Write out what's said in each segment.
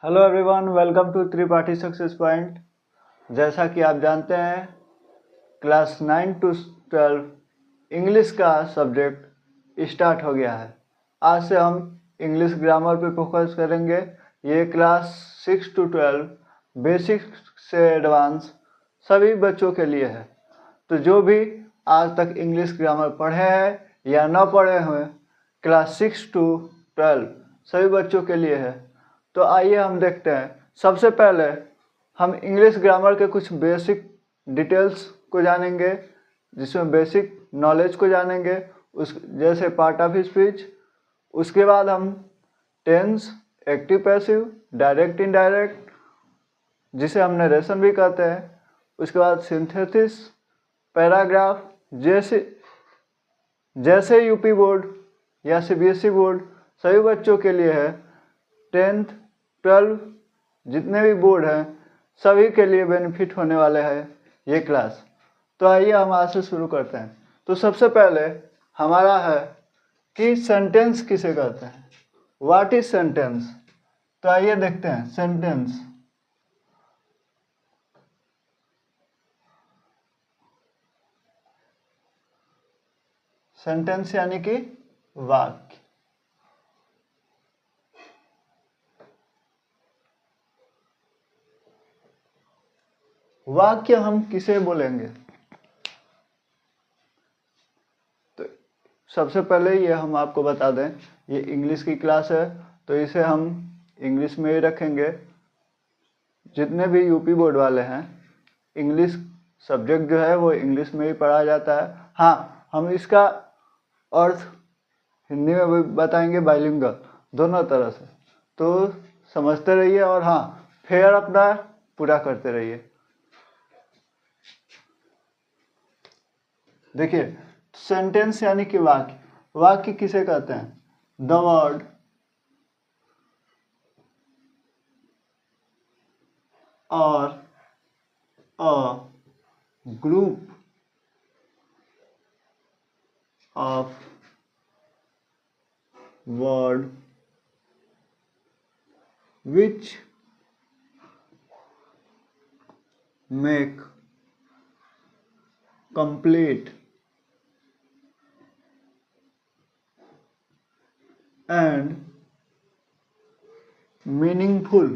Hello everyone, welcome to Tripathi success point. जैसा कि आप जानते हैं, क्लास 9 to 12 इंग्लिश का सब्जेक्ट स्टार्ट हो गया है। आज से हम इंग्लिश ग्रामर पे फोकस करेंगे। ये क्लास 6 to 12 बेसिक से एडवांस सभी बच्चों के लिए है। तो जो भी आज तक इंग्लिश ग्रामर पढ़े हैं या ना पढ़े हुए, क्लास 6 to 12 सभी बच्चों के लिए है। तो आइए हम देखते हैं। सबसे पहले हम इंग्लिश ग्रामर के कुछ बेसिक डिटेल्स को जानेंगे, जिसमें बेसिक नॉलेज को जानेंगे, उस जैसे पार्ट ऑफ स्पीच। उसके बाद हम tense, active passive, direct indirect, जिसे हम नरेशन भी कहते हैं। उसके बाद सिंथेसिस, पैराग्राफ, जैसे यूपी बोर्ड या सीबीएसई बोर्ड सभी बच्चों के लिए है। 10th 12 जितने भी बोर्ड हैं सभी के लिए बेनिफिट होने वाले हैं ये क्लास। तो आइए हम आज से शुरू करते हैं। तो सबसे पहले हमारा है कि सेंटेंस किसे कहते हैं, व्हाट इज सेंटेंस। तो आइए देखते हैं सेंटेंस। सेंटेंस यानी कि वाक्य। वाक्य हम किसे बोलेंगे? तो सबसे पहले ये हम आपको बता दें, ये इंग्लिश की क्लास है तो इसे हम इंग्लिश में ही रखेंगे। जितने भी यूपी बोर्ड वाले हैं, इंग्लिश सब्जेक्ट जो है वो इंग्लिश में ही पढ़ाया जाता है। हाँ, हम इसका अर्थ हिंदी में भी बताएंगे, बाइलिंगुअल दोनों तरह से। तो समझते रहिए और हाँ, फेयर अपना पूरा करते रहिए। देखिए, सेंटेंस यानी कि वाक्य। वाक्य किसे कहते हैं? द वर्ड और a group of word which make complete and meaningful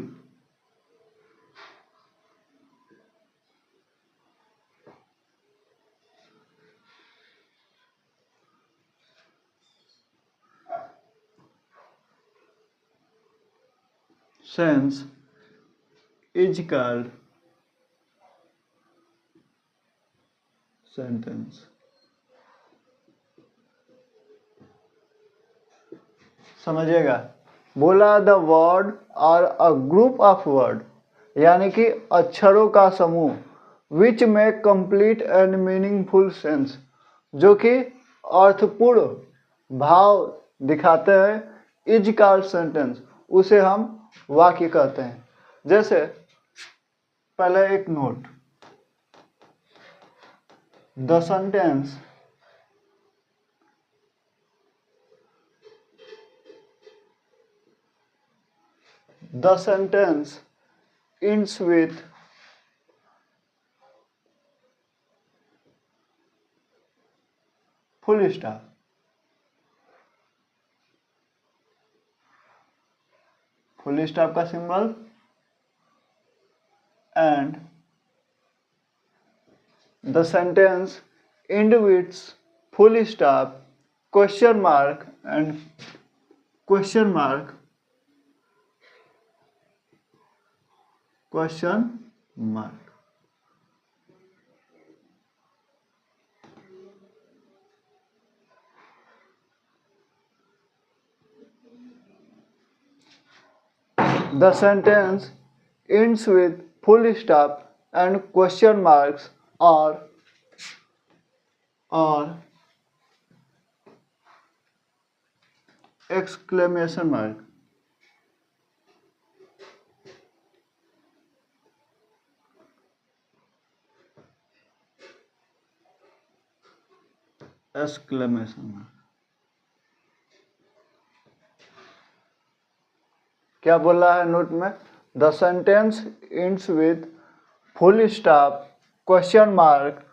sense is called sentence। समझिएगा, बोला द वर्ड और अ ग्रुप ऑफ वर्ड यानी कि अक्षरों का समूह, विच में कंप्लीट एंड मीनिंगफुल सेंस, जो कि अर्थपूर्ण भाव दिखाते हैं, इज कॉल्ड सेंटेंस, उसे हम वाक्य कहते हैं। जैसे पहले एक note, the sentence ends with full stop। Full stop का symbol and the sentence end with full stop, question mark and question mark question mark. The sentence ends with full stop and question marks or exclamation mark। exclamation mark क्या बोल रहा है note में? The sentence ends with full stop, question mark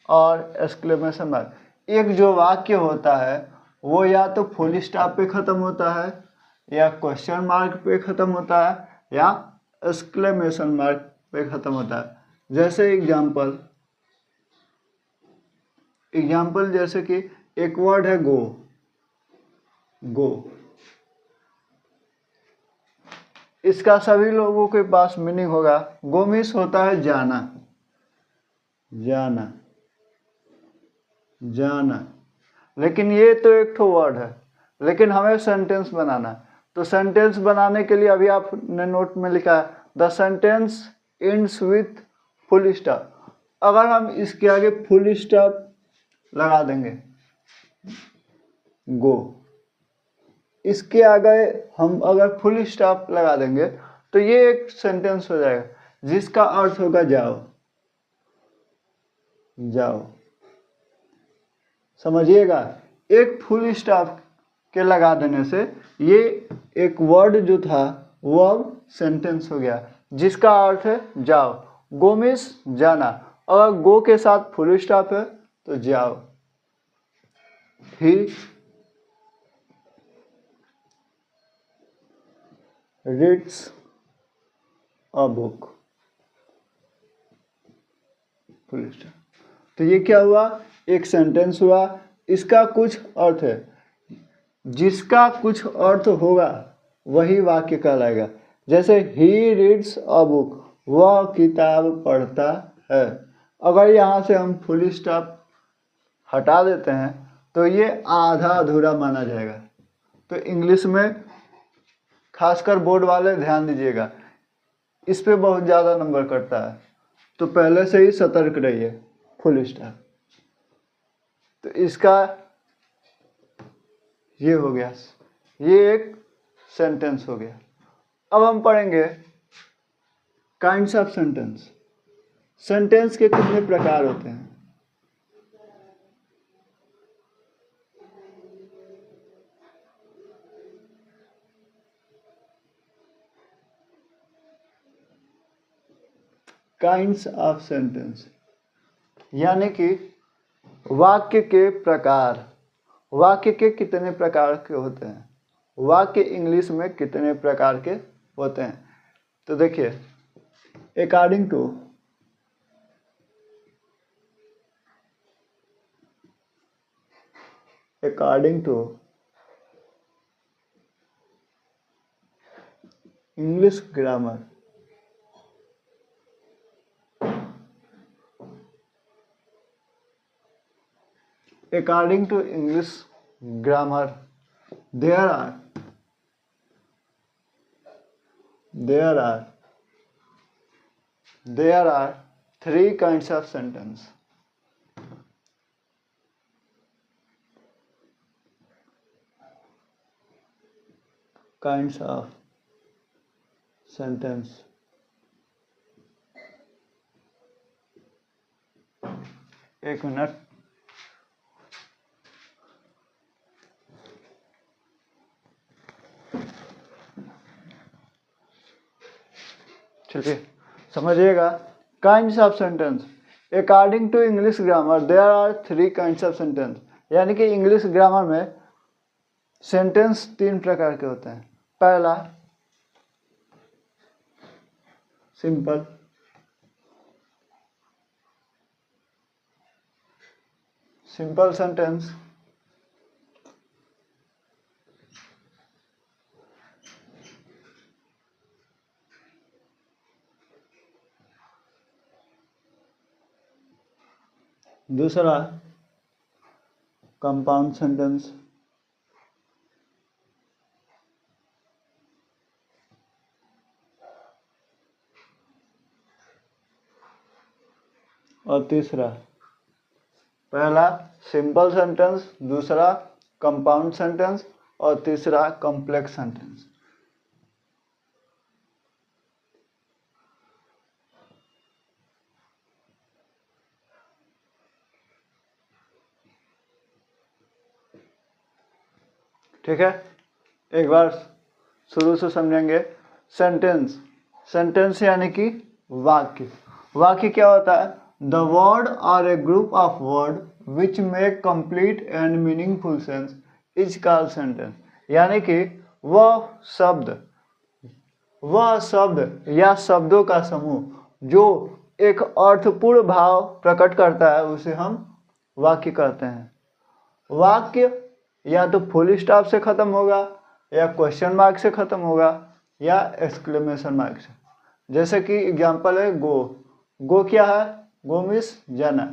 और exclamation mark. एक जो वाक्य होता है वो या तो फुल स्टॉप पे ख़त्म होता है, या क्वेश्चन मार्क पे ख़त्म होता है, या एक्सक्लेमेशन मार्क पे ख़त्म होता है। जैसे एग्जाम्पल जैसे कि एक वर्ड है गो। इसका सभी लोगों के पास मीनिंग होगा। गो मीन्स होता है जाना, लेकिन ये तो एक ठो वर्ड है, लेकिन हमें सेंटेंस बनाना है। तो सेंटेंस बनाने के लिए अभी आपने नोट में लिखा है the sentence ends with full stop. अगर हम इसके आगे फुल स्टॉप लगा देंगे गो, इसके आगे हम अगर फुल स्टॉप लगा देंगे तो ये एक सेंटेंस हो जाएगा जिसका अर्थ होगा जाओ। समझिएगा, एक फुल स्टॉप के लगा देने से ये एक वर्ड जो था वो अब सेंटेंस हो गया जिसका अर्थ है जाओ। गो मीन्स जाना, अगर गो के साथ फुल स्टॉप है तो जाओ। He reads a book, full stop. तो ये क्या हुआ, एक सेंटेंस हुआ। इसका कुछ अर्थ है, जिसका कुछ अर्थ होगा वही वाक्य कहलाएगा। जैसे ही रीड्स अ बुक, वह किताब पढ़ता है। अगर यहाँ से हम फुल स्टॉप हटा देते हैं तो ये आधा अधूरा माना जाएगा। तो इंग्लिश में खासकर बोर्ड वाले ध्यान दीजिएगा, इस पे बहुत ज़्यादा नंबर कटता है, तो पहले से ही सतर्क रहिए। फुल स्टॉप, तो इसका ये हो गया, ये एक सेंटेंस हो गया। अब हम पढ़ेंगे काइंड्स ऑफ सेंटेंस। सेंटेंस के कितने प्रकार होते हैं? काइंड्स ऑफ सेंटेंस यानी कि वाक्य के प्रकार। वाक्य के कितने प्रकार के होते हैं? वाक्य इंग्लिश में कितने प्रकार के होते हैं? तो देखिए, according to English grammar, according to English grammar, there are three kinds of sentence. Kinds of sentence. एक मिनट, चलिए समझिएगा। Kinds of sentence, according to English grammar there are three kinds of sentence. यानी कि English grammar में sentence तीन प्रकार के होते हैं। पहला सिंपल, सेंटेंस। दूसरा कंपाउंड सेंटेंस। और तीसरा, पहला सिंपल सेंटेंस, दूसरा कंपाउंड सेंटेंस और तीसरा कॉम्प्लेक्स सेंटेंस। ठीक है, एक बार शुरू से समझेंगे। सेंटेंस सेंटेंस यानी कि वाक्य। वाक्य क्या होता है? The word or a group of word which make complete and meaningful sense is called sentence. यानी कि वह शब्द या शब्दों का समूह जो एक अर्थपूर्ण भाव प्रकट करता है उसे हम वाक्य कहते हैं। वाक्य या तो फुल स्टॉप से खत्म होगा, या क्वेश्चन मार्क से खत्म होगा, या एक्सक्लेमेशन मार्क से। जैसे कि एग्जांपल है गो। गो क्या है? गो मीन्स जाना।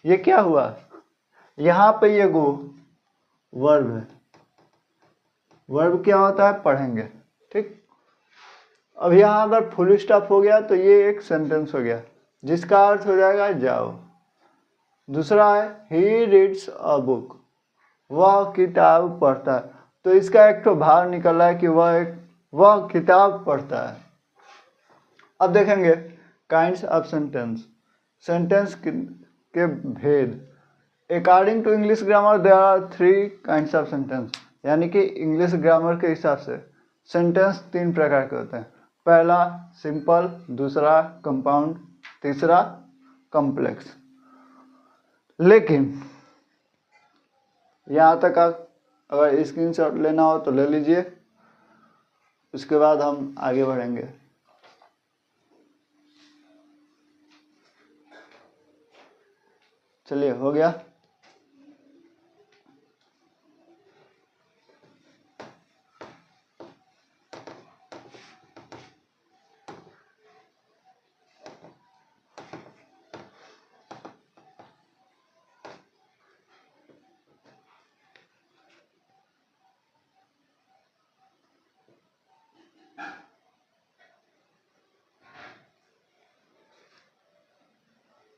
ये क्या हुआ? यहाँ पे ये गो वर्ब है। वर्ब क्या होता है? पढ़ेंगे। ठीक। अब यहाँ अगर फुल स्टॉप हो गया तो ये एक सेंटेंस हो गया जिसका अर्थ हो जाएगा जाओ। दूसरा है ही रीड्स अ बुक, वह किताब पढ़ता है। तो इसका एक तो भाव निकल रहा है कि वह किताब पढ़ता है। अब देखेंगे काइंड्स ऑफ सेंटेंस। सेंटेंस के भेद। According to English grammar there are 3 kinds of sentence. यानी कि इंग्लिश ग्रामर के हिसाब से सेंटेंस 3 प्रकार के होते हैं। पहला सिंपल, दूसरा कंपाउंड, तीसरा कॉम्प्लेक्स। लेकिन यहाँ तक आप अगर स्क्रीनशॉट लेना हो तो ले लीजिए, उसके बाद हम आगे बढ़ेंगे। चलिए, हो गया।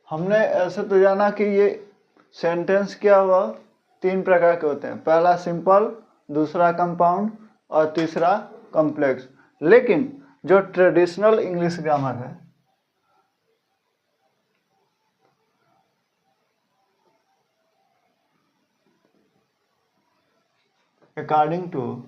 हमने ऐसे तो जाना कि ये सेंटेंस क्या हुआ, 3 प्रकार के होते हैं। पहला सिंपल, दूसरा कंपाउंड और तीसरा कॉम्प्लेक्स। लेकिन जो ट्रेडिशनल इंग्लिश ग्रामर है, according to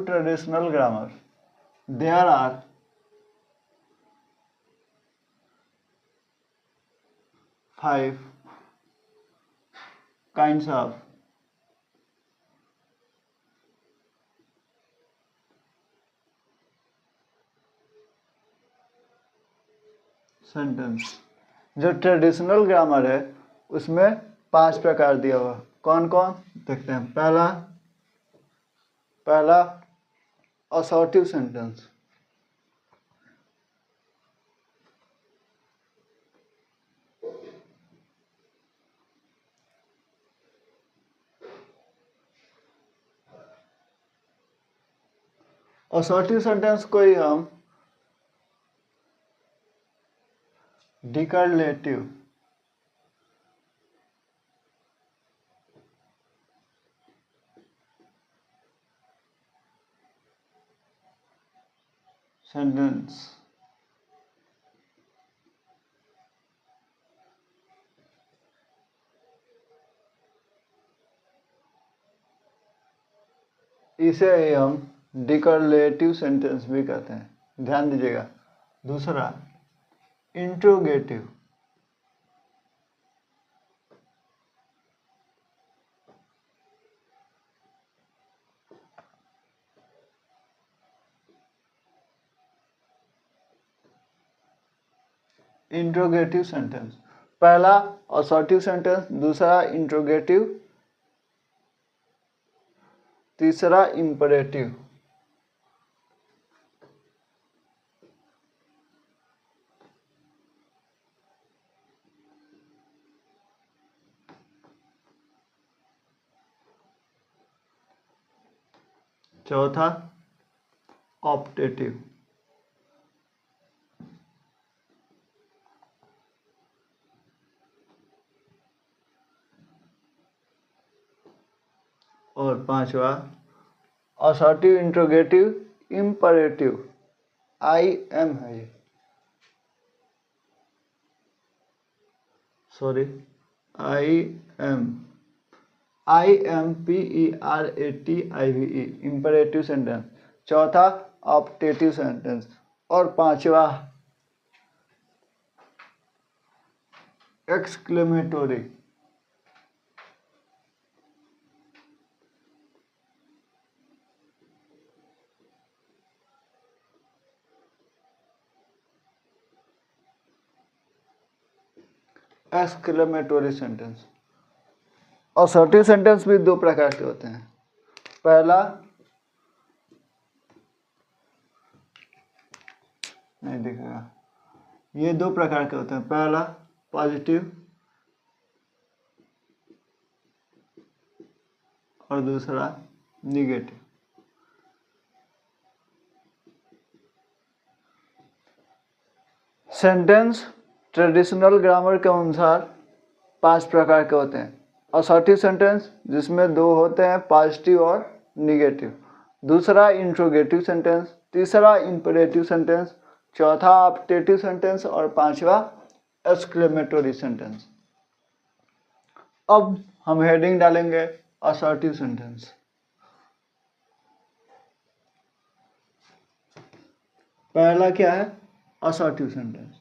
traditional grammar, there are 5 kinds of sentence. जो ट्रेडिशनल ग्रामर है उसमें 5 प्रकार दिया हुआ। कौन कौन देखते हैं। पहला असर्टिव सेंटेंस। असर्टिव सेंटेंस को ही हम डिक्लेरेटिव सेंटेंस, इसे हम डिक्लेरेटिव सेंटेंस भी कहते हैं। ध्यान दीजिएगा। दूसरा इंट्रोगेटिव, इंट्रोगेटिव सेंटेंस। पहला असर्टिव सेंटेंस, दूसरा इंट्रोगेटिव, तीसरा इंपरेटिव। चौथा ऑप्टेटिव। और पांचवा असर्टिव इंट्रोगेटिव इम्परेटिव IM है ये, सॉरी IMPERATIVE इम्परेटिव सेंटेंस। चौथा ऑप्टेटिव सेंटेंस और पांचवा एक्सक्लेमेटोरी। एक्सक्लेमेटोरी सेंटेंस। असर्टिव सेंटेंस भी दो प्रकार के होते हैं। पहला नहीं दिखेगा, ये दो प्रकार के होते हैं। पहला पॉजिटिव और दूसरा निगेटिव। सेंटेंस ट्रेडिशनल ग्रामर के अनुसार 5 प्रकार के होते हैं। असर्टिव सेंटेंस जिसमें 2 होते हैं, पॉजिटिव और निगेटिव। दूसरा इंट्रोगेटिव सेंटेंस, तीसरा इंपरेटिव सेंटेंस, चौथा ऑप्टेटिव सेंटेंस और पांचवा एक्सक्लेमेटोरी सेंटेंस। अब हम हेडिंग डालेंगे असर्टिव सेंटेंस। पहला क्या है? Assertive sentence.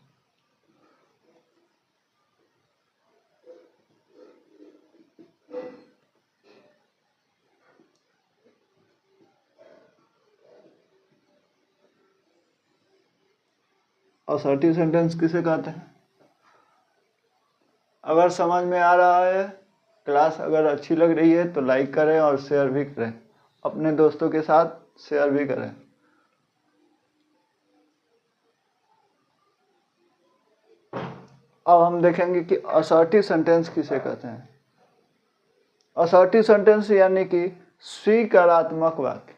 असर्टिव सेंटेंस किसे कहते हैं? अगर समझ में आ रहा है, क्लास अगर अच्छी लग रही है तो लाइक करें और शेयर भी करें, अपने दोस्तों के साथ शेयर भी करें। अब हम देखेंगे कि असर्टिव सेंटेंस किसे कहते हैं। असर्टिव सेंटेंस यानी कि स्वीकारात्मक वाक्य।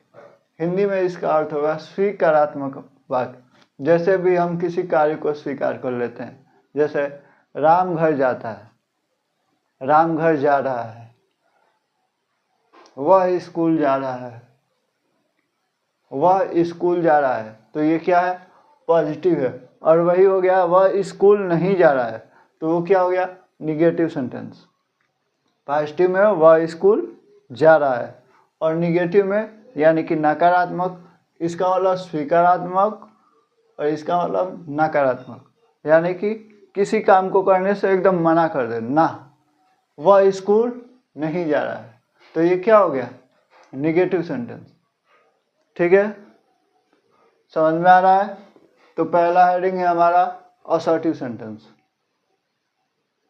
हिंदी में इसका अर्थ होगा स्वीकारात्मक वाक्य। जैसे भी हम किसी कार्य को स्वीकार कर लेते हैं, जैसे राम घर जाता है, राम घर जा रहा है, वह स्कूल जा रहा है, वह स्कूल जा रहा है, तो ये क्या है? पॉजिटिव है। और वही हो गया वह स्कूल नहीं जा रहा है, तो वो क्या हो गया? Negative sentence. पॉजिटिव में वह स्कूल जा रहा है और निगेटिव में यानी कि नकारात्मक, इसका मतलब स्वीकारात्मक और इसका मतलब नकारात्मक, यानी कि किसी काम को करने से एकदम मना कर दे, ना, वह स्कूल नहीं जा रहा है, तो ये क्या हो गया? Negative sentence. ठीक है, समझ में आ रहा है? तो पहला हेडिंग है हमारा असर्टिव सेंटेंस।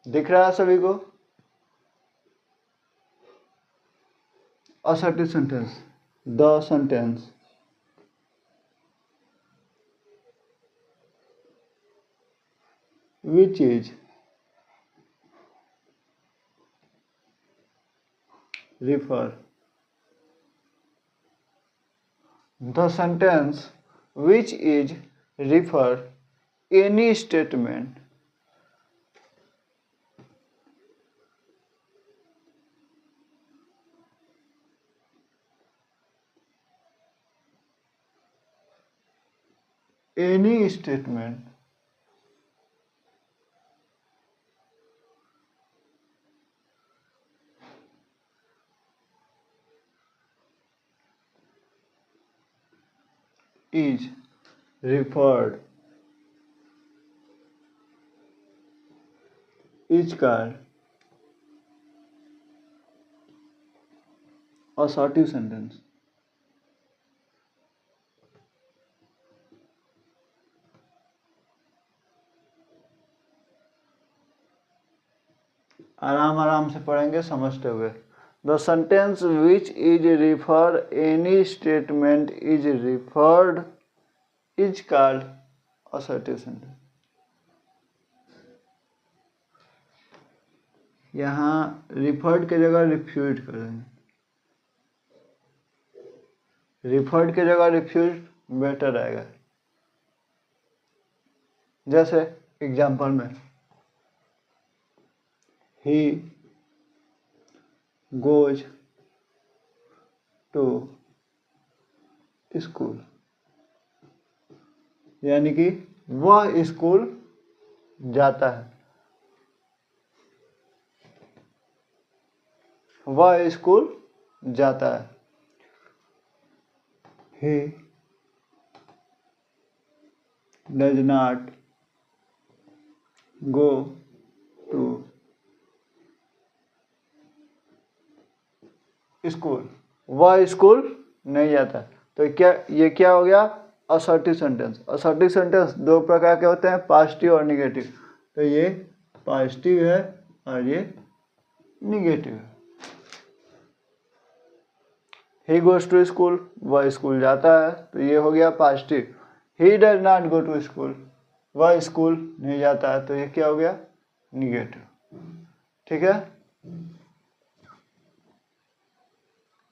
दिख रहा है सभी को? Assertive sentence, the sentence which is refer, the sentence which is refer any statement is referred is called assertive sentence। आराम आराम से पढ़ेंगे समझते हुए। The sentence which is refer any statement is referred is called assertive sentence. यहाँ referred के जगह refuse करेंगे, रिफर्ड के जगह रिफ्यूज बेटर रहेगा। जैसे एग्जाम्पल में he goes टू स्कूल, यानी कि वह स्कूल जाता है, वह स्कूल जाता है। He does not go to school, वह स्कूल नहीं जाता। तो ये क्या हो गया? Assertive sentence. असर्टिव सेंटेंस दो प्रकार के होते हैं, पॉजिटिव और निगेटिव। तो ये पॉजिटिव है और ये निगेटिव है। ही गोज टू स्कूल, वह स्कूल जाता है, तो ये हो गया positive. He does not go to school, वह स्कूल नहीं जाता है, तो ये क्या हो गया? निगेटिव। ठीक है,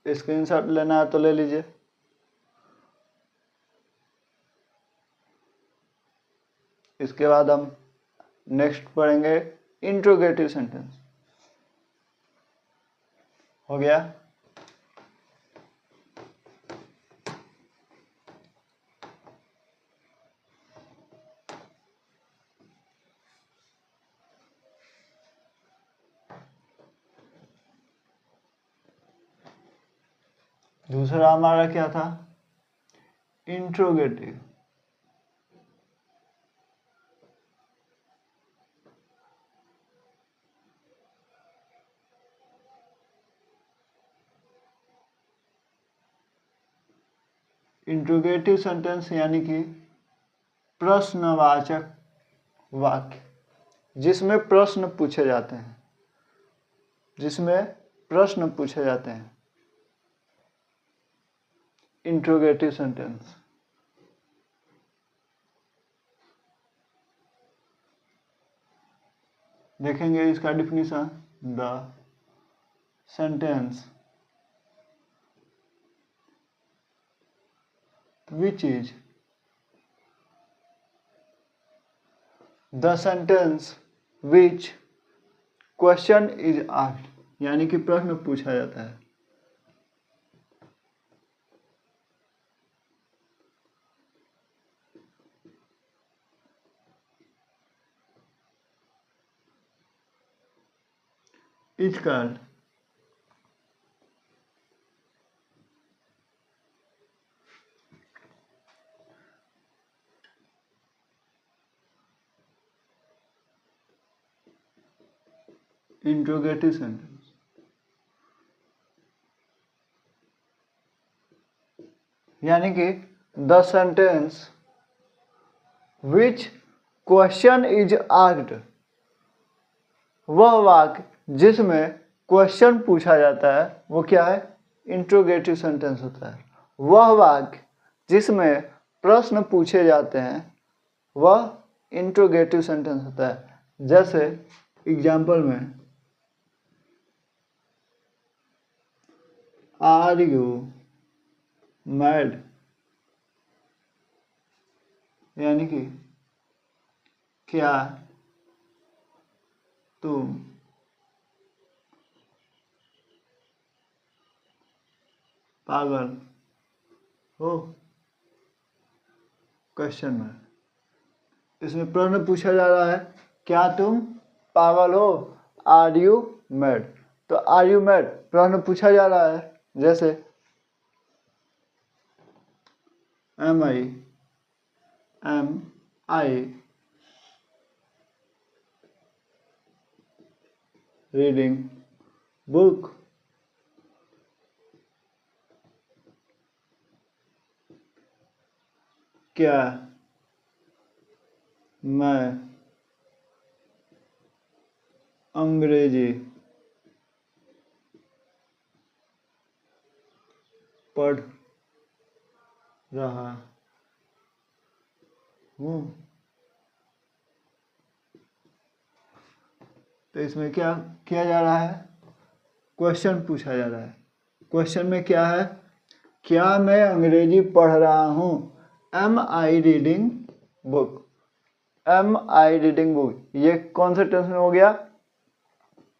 स्क्रीनशॉट लेना है तो ले लीजिए। इसके बाद हम नेक्स्ट पढ़ेंगे इंट्रोगेटिव सेंटेंस। हो गया? दूसरा हमारा क्या था? इंट्रोगेटिव। इंट्रोगेटिव सेंटेंस यानी कि प्रश्नवाचक वाक्य, जिसमें प्रश्न पूछे जाते हैं, जिसमें प्रश्न पूछे जाते हैं। Interrogative sentence. देखेंगे इसका definition. The sentence which is the sentence which question is asked, यानी कि प्रश्न पूछा जाता है। Is called interrogative sentence. यानी कि the sentence which question is asked, वह वाक्य जिसमें क्वेश्चन पूछा जाता है वो क्या है? इंट्रोगेटिव सेंटेंस होता है। वह वाक्य जिसमें प्रश्न पूछे जाते हैं वह इंट्रोगेटिव सेंटेंस होता है। जैसे एग्जाम्पल में, आर यू मैड, यानी कि क्या तुम पागल हो? क्वेश्चन में इसमें प्रश्न पूछा जा रहा है, क्या तुम पागल हो? Are you mad. तो आर यू मैड प्रश्न पूछा जा रहा है। जैसे एम आई रीडिंग बुक, क्या मैं अंग्रेजी पढ़ रहा हूँ? तो इसमें क्या किया जा रहा है? क्वेश्चन पूछा जा रहा है। क्वेश्चन में क्या है? क्या मैं अंग्रेजी पढ़ रहा हूँ? Am I reading book, am I reading book. ये कौन से टेंस में हो गया?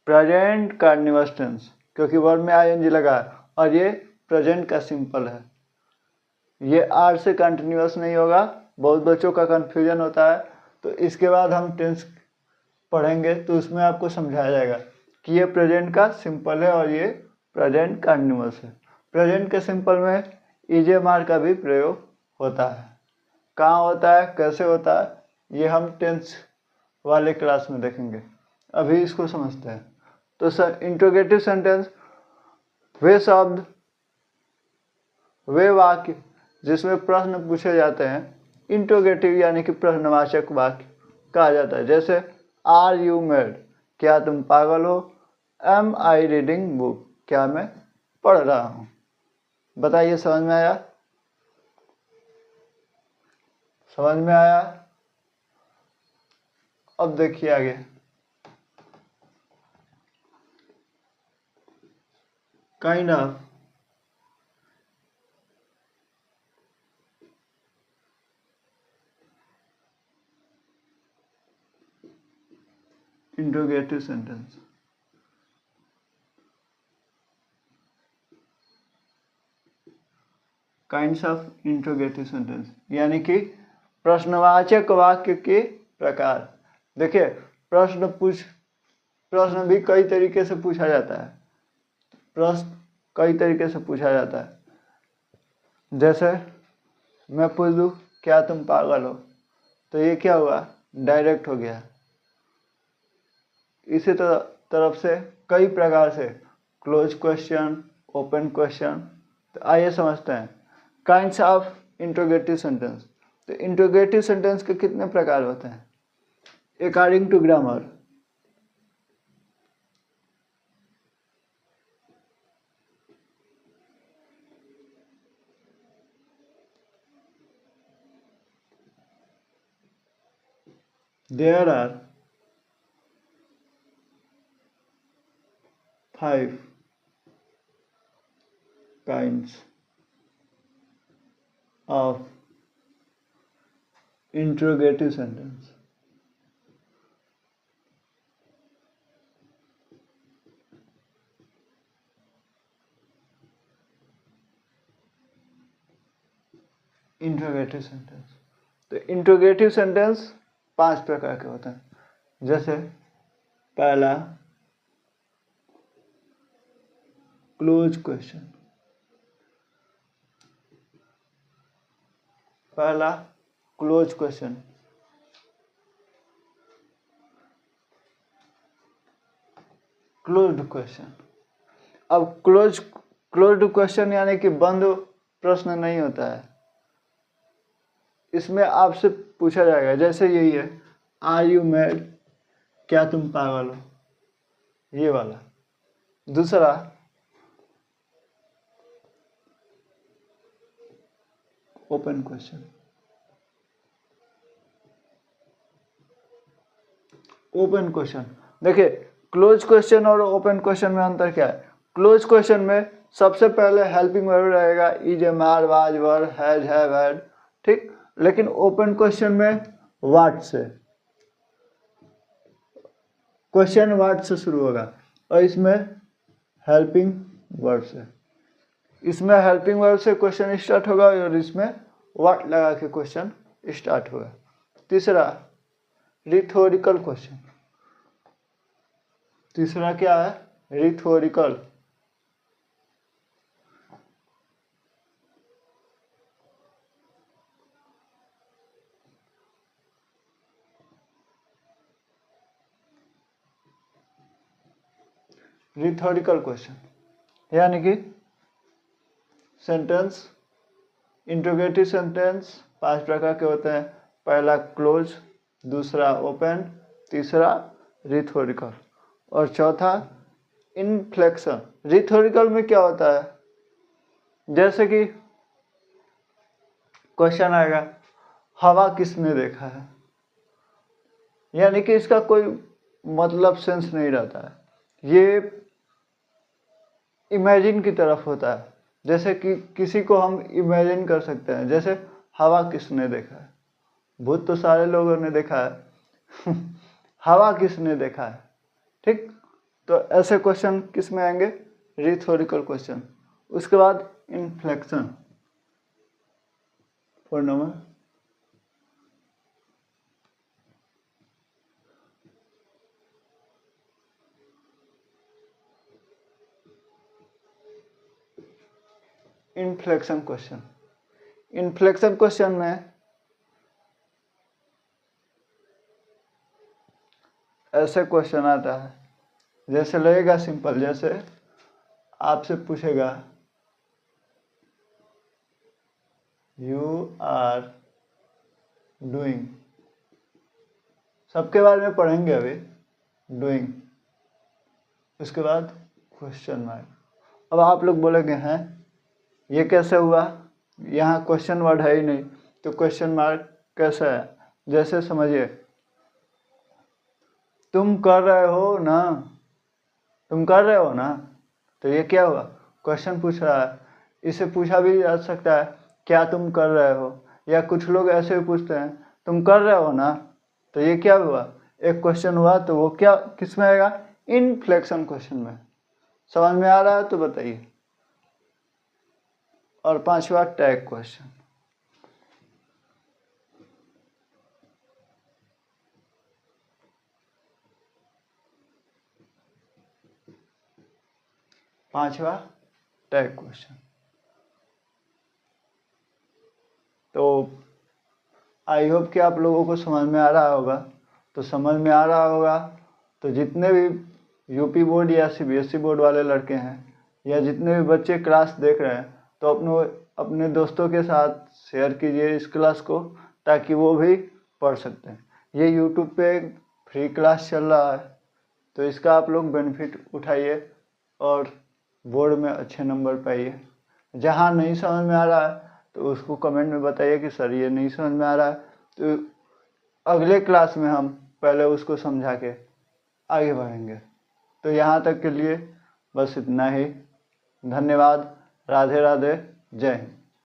प्रेजेंट कंटीन्यूअस टेंस, क्योंकि वर्ब में आईएनजी लगा है। और ये प्रेजेंट का सिंपल है। ये आर से कंटिन्यूअस नहीं होगा, बहुत बच्चों का कंफ्यूजन होता है। तो इसके बाद हम टेंस पढ़ेंगे तो उसमें आपको समझाया जाएगा कि ये प्रेजेंट का सिंपल है और ये प्रेजेंट कंटिन्यूअस है। प्रेजेंट के सिंपल में ईजेएमआर का भी प्रयोग होता है। कहाँ होता है, कैसे होता है, ये हम टेंस वाले क्लास में देखेंगे। अभी इसको समझते हैं। तो सर, इंट्रोगेटिव सेंटेंस वे शब्द, वे वाक्य जिसमें प्रश्न पूछे जाते हैं, इंट्रोगेटिव यानी कि प्रश्नवाचक वाक्य कहा जाता है। जैसे आर यू मैड, क्या तुम पागल हो। एम आई रीडिंग बुक, क्या मैं पढ़ रहा हूँ। बताइए, समझ में आया? समझ में आया? अब देखिए आगे। Kind of interrogative sentence. Kinds of interrogative sentence यानी कि प्रश्नवाचक वाक्य के प्रकार। देखिए, प्रश्न भी कई तरीके से पूछा जाता है। प्रश्न कई तरीके से पूछा जाता है। जैसे मैं पूछ दूँ क्या तुम पागल हो, तो ये क्या हुआ, डायरेक्ट हो गया। इसी तरफ से कई प्रकार से क्लोज क्वेश्चन, ओपन क्वेश्चन। तो आइए समझते हैं काइंड्स ऑफ इंट्रोगेटिव सेंटेंस। तो इंट्रोगेटिव सेंटेंस के कितने प्रकार होते हैं according to grammar? There are 5 kinds of interrogative sentence. Interrogative sentence. तो इंट्रोगेटिव सेंटेंस 5 प्रकार के होते हैं। जैसे पहला क्लोज क्वेश्चन। पहला क्लोज क्वेश्चन। Closed question. अब क्लोज्ड क्वेश्चन यानी कि बंद प्रश्न नहीं होता है। इसमें आपसे पूछा जाएगा, जैसे यही है, आर यू मैड, क्या तुम पागल हो, ये वाला। दूसरा ओपन क्वेश्चन। ओपन क्वेश्चन, देखिए क्लोज क्वेश्चन और ओपन क्वेश्चन में अंतर क्या है। क्लोज क्वेश्चन में सबसे पहले हेल्पिंग वर्ब रहेगा, is, am, are, was, were, has, have, had, ठीक। लेकिन ओपन क्वेश्चन में व्हाट से, क्वेश्चन व्हाट से शुरू होगा और इसमें हेल्पिंग वर्ब से। इसमें हेल्पिंग वर्ब से क्वेश्चन स्टार्ट होगा और इसमें व्हाट लगा के क्वेश्चन स्टार्ट होगा। तीसरा रिथोरिकल क्वेश्चन। तीसरा क्या है, रिथोरिकल। रिथोरिकल क्वेश्चन यानी कि सेंटेंस, इंट्रोगेटिव सेंटेंस 5 प्रकार के होते हैं। पहला क्लोज, दूसरा ओपन, तीसरा रिथोरिकल और चौथा इनफ्लेक्शन। रिथोरिकल में क्या होता है, जैसे कि क्वेश्चन आएगा हवा किसने देखा है, यानी कि इसका कोई मतलब सेंस नहीं रहता है। ये इमेजिन की तरफ होता है, जैसे कि किसी को हम इमेजिन कर सकते हैं। जैसे हवा किसने देखा है, भूत तो सारे लोगों ने देखा है हवा किसने देखा है, ठीक। तो ऐसे क्वेश्चन किस में आएंगे, रिथोरिकल क्वेश्चन। उसके बाद inflection 4 number inflection question. Inflection question में ऐसे क्वेश्चन आता है, जैसे लगेगा सिंपल, जैसे आपसे पूछेगा यू आर डूइंग, सबके बारे में पढ़ेंगे अभी, डूइंग, उसके बाद क्वेश्चन मार्क। अब आप लोग बोलेंगे हैं ये कैसे हुआ, यहाँ क्वेश्चन वर्ड है ही नहीं, तो क्वेश्चन मार्क कैसे है? जैसे समझिए, तुम कर रहे हो ना, तुम कर रहे हो ना, तो ये क्या हुआ? क्वेश्चन पूछ रहा है। इसे पूछा भी जा सकता है क्या तुम कर रहे हो, या कुछ लोग ऐसे भी पूछते हैं तुम कर रहे हो ना, तो ये क्या हुआ? एक क्वेश्चन हुआ, तो वो क्या किस में आएगा? इन्फ्लेक्शन क्वेश्चन में। समझ में आ रहा है तो बताइए। और 5वां टैग क्वेश्चन। पांचवा टैग क्वेश्चन। तो आई होप कि आप लोगों को समझ में आ रहा होगा। तो समझ में आ रहा होगा तो जितने भी यूपी बोर्ड या सीबीएसई बोर्ड वाले लड़के हैं, या जितने भी बच्चे क्लास देख रहे हैं, तो अपने दोस्तों के साथ शेयर कीजिए इस क्लास को, ताकि वो भी पढ़ सकते हैं। ये यूट्यूब पे फ्री क्लास चल रहा है, तो इसका आप लोग बेनिफिट उठाइए और बोर्ड में अच्छे नंबर पाइए। जहाँ नहीं समझ में आ रहा है तो उसको कमेंट में बताइए कि सर ये नहीं समझ में आ रहा है, तो अगले क्लास में हम पहले उसको समझा के आगे बढ़ेंगे। तो यहाँ तक के लिए बस इतना ही। धन्यवाद। राधे राधे। जय हिंद।